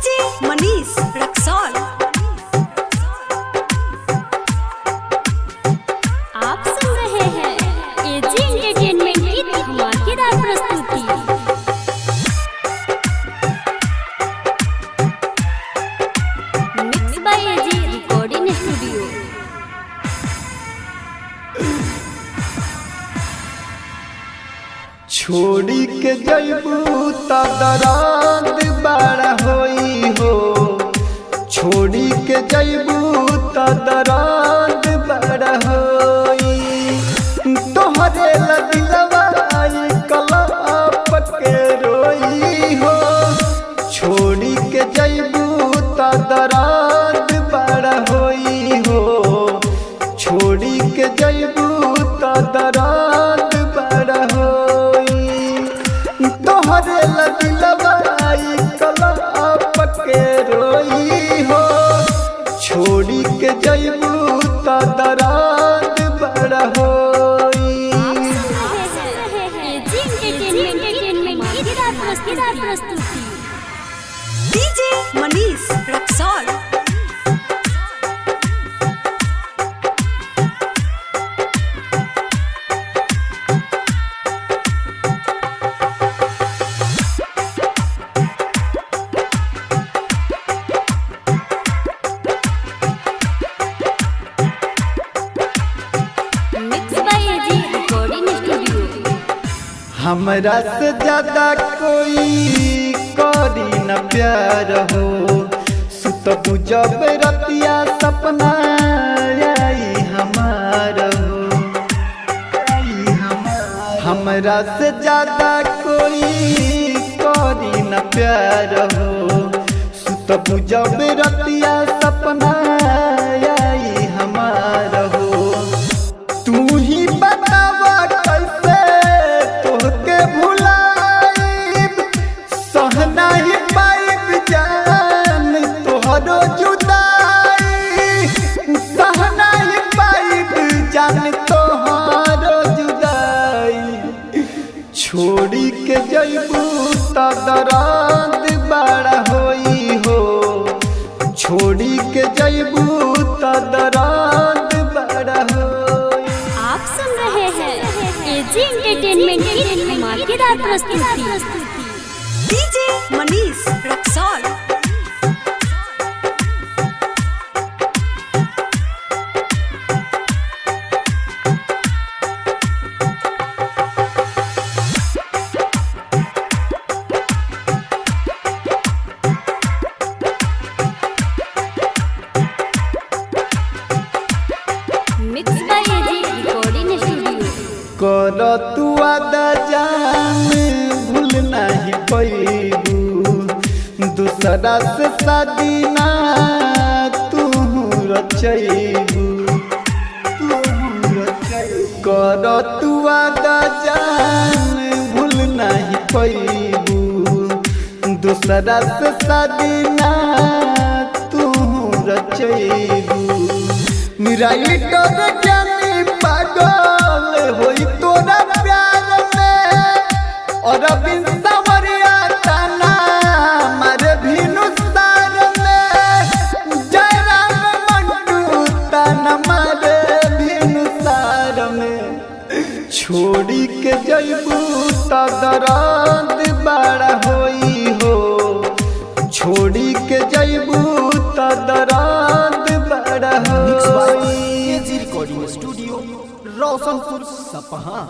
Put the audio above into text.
DJ Manish Raxaul. आप सुन रहे हैं एजी एंटरटेनमेंट की धमाकेदार प्रस्तुति। Mix by AG recording studio. छोड़ी के जैबू त दराद बड़ा होई हो, छोड़ी के जैबू त दराद बड़ा होई। तोहरे लदिलवा आई कलाप के रोई हो, छोड़ी के जैबू त दराद बड़ा होई हो, छोड़ी के जैबू त दराद बड़ा होई। तोहरे लदिलवा आई कलाप के रोई हो, छोड़ी के जैबू त दराद बड़ा होई। एजी एंटरटेनमेंट की धमाकेदार प्रस्तुति। DJ Manish Raxaul. Mix by AG recording studio. हमरा से ज्यादा कोई करी न प्यार हो, सुत बुझब रतिया सपना आई हमार हो। हमरा से ज्यादा कोई करी न प्यार हो, सुत बुझब रतिया सपना आई हमार हो। तू ही बतावा कैसे तोहके भुलाइब, सह नहीं पाइब जान तोहरो जुदाई, सह नहीं पाइब जान तोहरो जुदाई। छोड़ी के जैबू त दराद बड़ा होई हो, छोड़ी के जैबू त दराद बड़ा होई। आप सुन रहे हैं एजी एंटरटेनमेंट की धमाकेदार प्रस्तुति। DJ Manish Raxaul. Mix by AG recording studio. कर तू आदा जान भूल नहीं पैबू, दूसरा से शादी ना तू रचैबू। कर तू आदा जान भूल नहीं पैबू, दूसरा से शादी ना तू रचैबू। राइटर ज्ञानी पागल होई तोरा प्यार में, और बिन सवरिया ताना मारे भिनुसार में। जय राम मंटू ताना मारे भिनुसार में। छोड़ी के जैबू त दराद बड़ा होई हो, छोड़ी के जैबू त दराद बड़ा होई। एजी रिकॉर्डिंग स्टूडियो रोशनपुर सपहा।